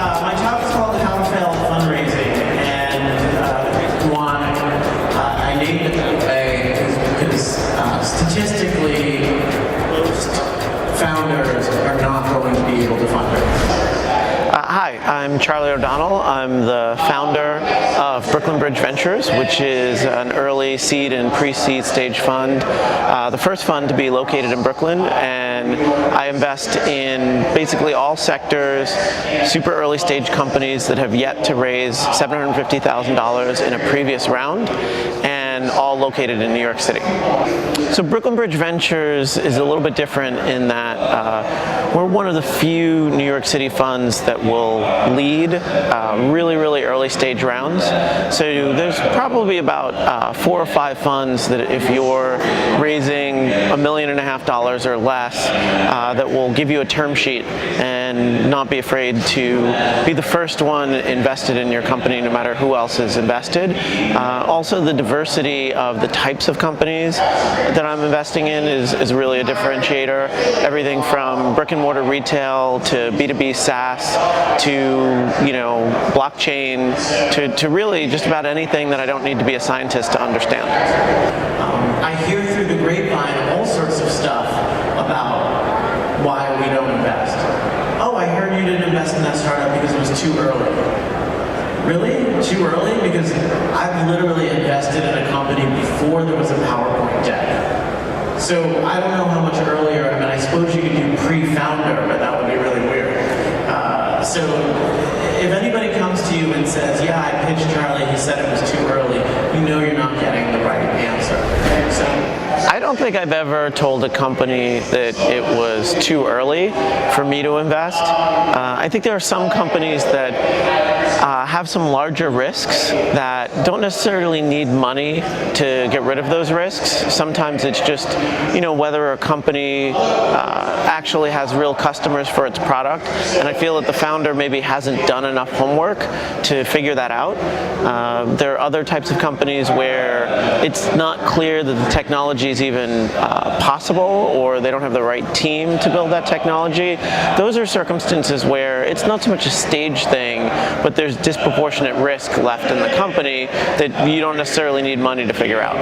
My talk is called How to Fail Fundraising, and the reason why I named it that way is because statistically, most founders are not going to be able to fundraise. Hi, I'm Charlie O'Donnell. I'm the founder of Brooklyn Bridge Ventures, which is an early seed and pre-seed stage fund, the first fund to be located in Brooklyn, and I invest in basically all sectors, super early stage companies that have yet to raise $750,000 in a previous round, and all located in New York City. So Brooklyn Bridge Ventures is a little bit different in that we're one of the few New York City funds that will lead really early stage rounds. So there's probably about 4 or 5 funds that if you're raising $1.5 million or less, that will give you a term sheet and not be afraid to be the first one invested in your company, no matter who else is invested. Also, the diversity of the types of companies that I'm investing in is really a differentiator. Everything from brick and mortar retail to B2B SaaS to blockchain to really just about anything that I don't need to be a scientist to understand. I hear through the grapevine all sorts of stuff about why we don't invest. Oh, I heard you didn't invest in that startup because it was too early. Really? Too early? Because I've literally invested in a company before there was a PowerPoint deck. So I don't know how much earlier. I mean, I suppose you could do pre-founder, but that would be really weird. So if anybody comes to you and says, yeah, I pitched Charlie, he said it was too early, you know you're not getting the right answer. So I don't think I've ever told a company that it was too early for me to invest. I think there are some companies that have some larger risks that don't necessarily need money to get rid of those risks. Sometimes it's just, whether a company actually has real customers for its product, and I feel that the founder maybe hasn't done enough homework to figure that out. There are other types of companies where it's not clear that the technology is even possible, or they don't have the right team to build that technology. Those are circumstances where it's not so much a stage thing, but there's disproportionate risk left in the company that you don't necessarily need money to figure out.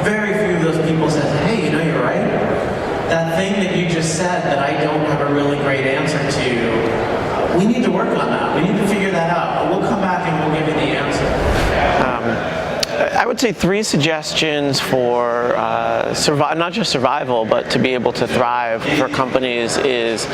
Very few of those people said, hey, you're right. That thing that you just said that I don't have a really great answer to, we need to work on that. We need to figure that out. We'll come back and we'll give you the answer. I would say 3 suggestions for not just survival, but to be able to thrive for companies is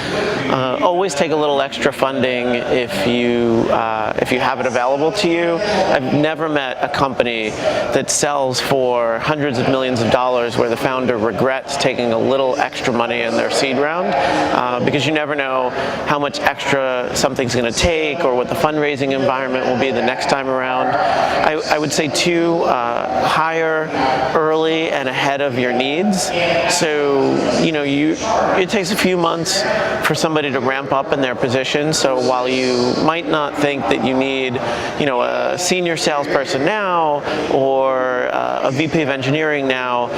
always take a little extra funding if you have it available to you. I've never met a company that sells for hundreds of millions of dollars where the founder regrets taking a little extra money in their seed round, because you never know how much extra something's going to take or what the fundraising environment will be the next time around. I would say 2, hire early and ahead of your needs. So, it takes a few months for somebody to ramp up in their position. So while you might not think that you need, a senior salesperson now or a VP of engineering now,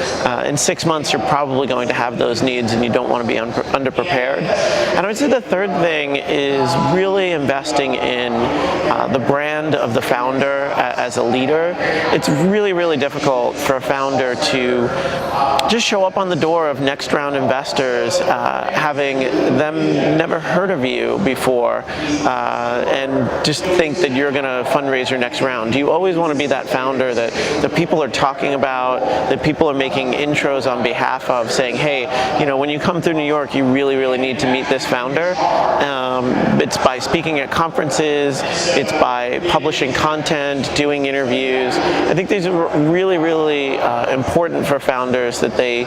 in 6 months you're probably going to have those needs and you don't want to be underprepared. And I would say the third thing is really investing in the brand of the founder as a leader. It's really difficult for a founder to just show up on the door of next round investors, having them never heard of you before, and just think that you're going to fundraise your next round. You always want to be that founder that people are talking about, that people are making intros on behalf of, saying, hey, when you come through New York, you really need to meet this founder. It's by speaking at conferences, it's by publishing content, doing interviews. I think these are really important for founders that they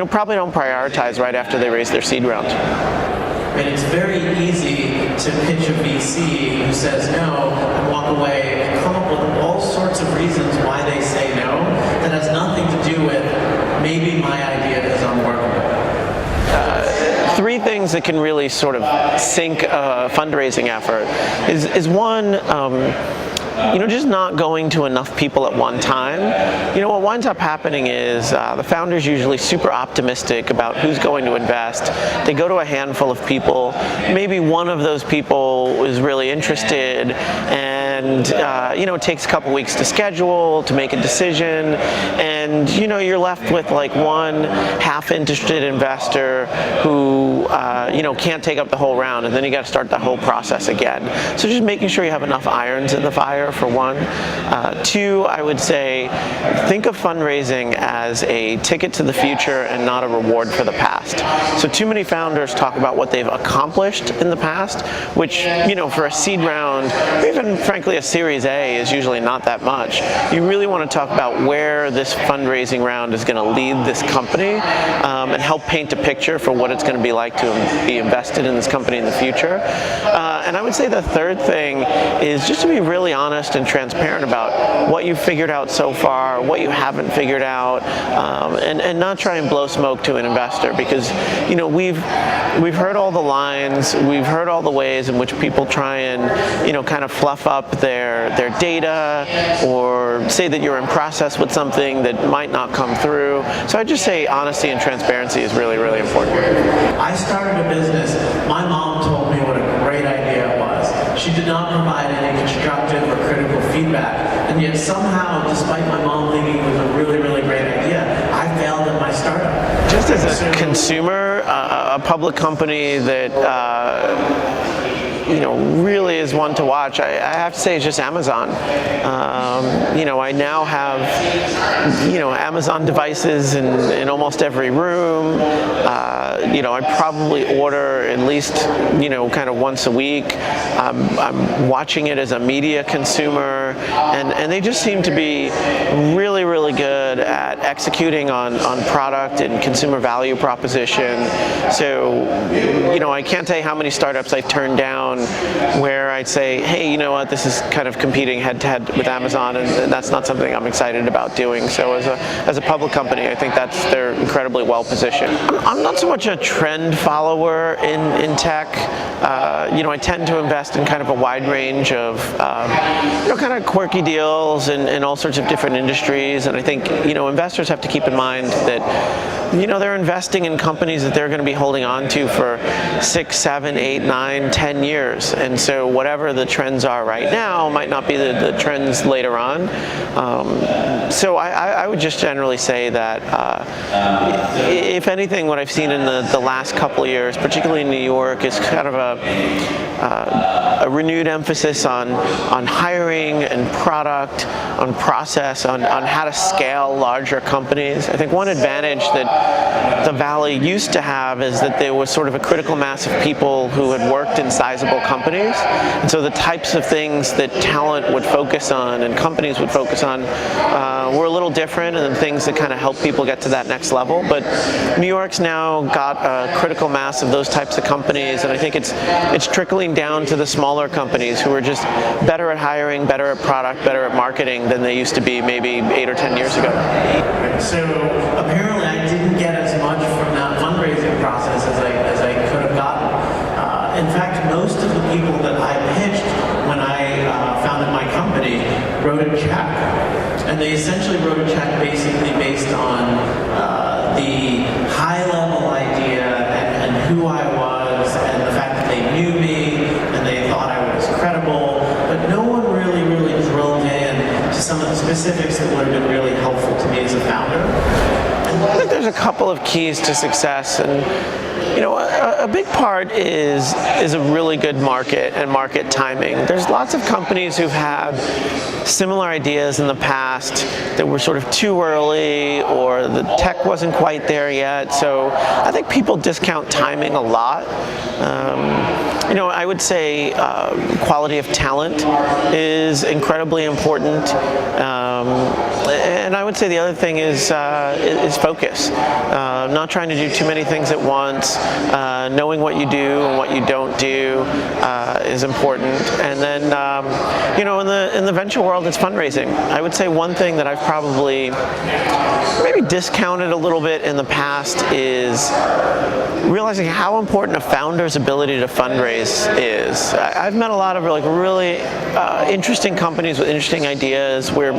probably don't prioritize right after they raise their seed round. And it's very easy to pitch a VC who says no and walk away and come up with all sorts of reasons why they say no that has nothing to do with maybe my idea is unworkable. 3 things that can really sort of sink a fundraising effort is one, just not going to enough people at one time. What winds up happening is the founder's usually super optimistic about who's going to invest. They go to a handful of people. Maybe one of those people is really interested, and it takes a couple weeks to schedule, to make a decision, and you're left with like one half-interested investor who can't take up the whole round, and then you got to start the whole process again. So just making sure you have enough irons in the fire, for one. Two, I would say, think of fundraising as a ticket to the future and not a reward for the past. So too many founders talk about what they've accomplished in the past, which, for a seed round, or even frankly a Series A, is usually not that much. You really want to talk about where this fundraising round is going to lead this company, and help paint a picture for what it's going to be like to be invested in this company in the future. And I would say the third thing is just to be really honest and transparent about what you've figured out so far, what you haven't figured out, and not try and blow smoke to an investor, because we've heard all the lines, we've heard all the ways in which people try and kind of fluff up their data, or say that you're in process with something that might not come through. So I just say honesty and transparency is really, really important. I started a business. My mom told me what a great idea it was. She did not provide any constructive or critical feedback, and yet somehow, despite my mom thinking it was a really, really great idea, I failed at my startup. Just as a consumer, a public company that really is one to watch, I have to say, it's just Amazon. I now have Amazon devices in almost every room. I probably order at least kind of once a week. I'm watching it as a media consumer, and they just seem to be really, really good at executing on product and consumer value proposition. So I can't tell you how many startups I've turned down where I'd say, hey, you know what, this is kind of competing head-to-head with Amazon, and that's not something I'm excited about doing. So as a public company, I think they're incredibly well positioned. I'm not so much a trend follower in tech. I tend to invest in kind of a wide range of kind of quirky deals in all sorts of different industries, and I think investors have to keep in mind that they're investing in companies that they're going to be holding on to for 6, 7, 8, 9, 10 years. And so whatever the trends are right now might not be the trends later on. So I would just generally say that if anything, what I've seen in the last couple of years, particularly in New York, is kind of a renewed emphasis on hiring and product, on process, on how to scale larger companies. I think one advantage that the Valley used to have is that there was sort of a critical mass of people who had worked in sizable companies, and so the types of things that talent would focus on and companies would focus on were a little different, and things that kind of help people get to that next level. But New York's now got a critical mass of those types of companies, and I think it's trickling down to the smaller companies who are just better at hiring, better at product, better at marketing than they used to be maybe 8 or 10 years ago. So apparently I didn't get as much from that fundraising process as I could have gotten. In fact, most of the people that I pitched when I founded my company wrote a check. And they essentially wrote a check basically based on the high-level idea and who I was, and the fact that they knew me and they thought I was credible. But no one really drilled in to some of the specifics that would have been really helpful to me as a founder. I think there's a couple of keys to success, and a big part is a really good market and market timing. There's lots of companies who've had similar ideas in the past that were sort of too early, or the tech wasn't quite there yet. So I think people discount timing a lot. I would say quality of talent is incredibly important. And I would say the other thing is focus. Not trying to do too many things at once. Knowing what you do and what you don't do is important. And then, in the venture world, it's fundraising. I would say one thing that I've probably maybe discounted a little bit in the past is realizing how important a founder's ability to fundraise is. I've met a lot of really interesting companies with interesting ideas where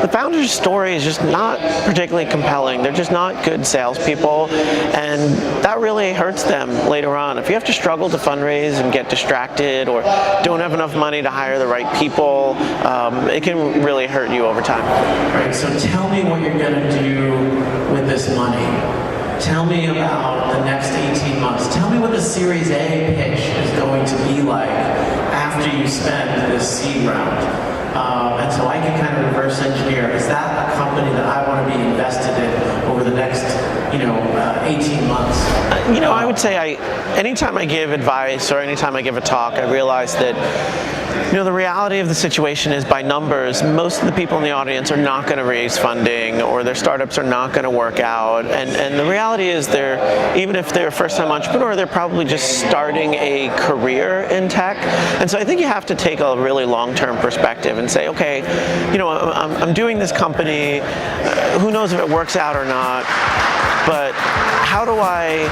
the founder's story is just not particularly compelling. They're just not good salespeople, and that really hurts them later on. If you have to struggle to fundraise and get distracted or don't have enough money to hire the right people, it can really hurt you over time. All right, so tell me what you're going to do with this money. Tell me about the next 18 months. Tell me what the Series A pitch is going to be like after you spend this seed round. And so I can kind of reverse engineer. Is that a company that I want to be invested in over the next, 18 months? I would say anytime I give advice or anytime I give a talk, I realize that the reality of the situation is, by numbers, most of the people in the audience are not going to raise funding, or their startups are not going to work out. And the reality is, even if they're a first-time entrepreneur, they're probably just starting a career in tech. And so I think you have to take a really long-term perspective and say, okay, I'm doing this company. Who knows if it works out or not? But how do I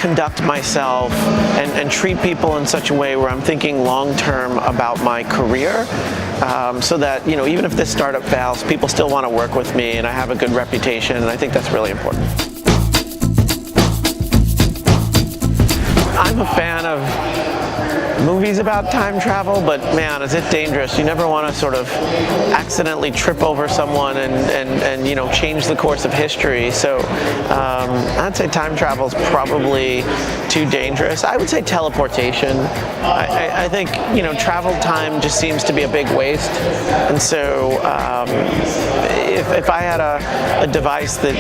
conduct myself and treat people in such a way where I'm thinking long-term about my career, so that even if this startup fails, people still want to work with me and I have a good reputation, and I think that's really important. I'm a fan of movies about time travel, but man, is it dangerous. You never want to sort of accidentally trip over someone and change the course of history. So I'd say time travel is probably too dangerous. I would say teleportation. I think travel time just seems to be a big waste, and so if I had a device that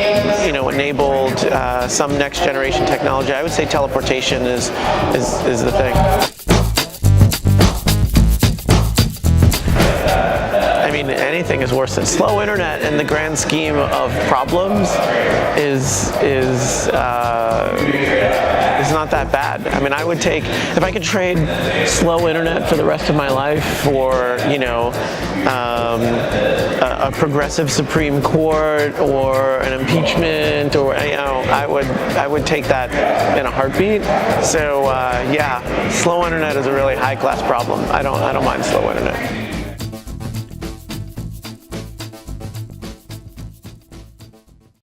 enabled some next generation technology, I would say teleportation is the thing. Anything is worse than slow internet in the grand scheme of problems is not that bad. I would take, if I could trade slow internet for the rest of my life for a progressive Supreme Court or an impeachment, or I would take that in a heartbeat. So slow internet is a really high class problem. I don't mind slow internet.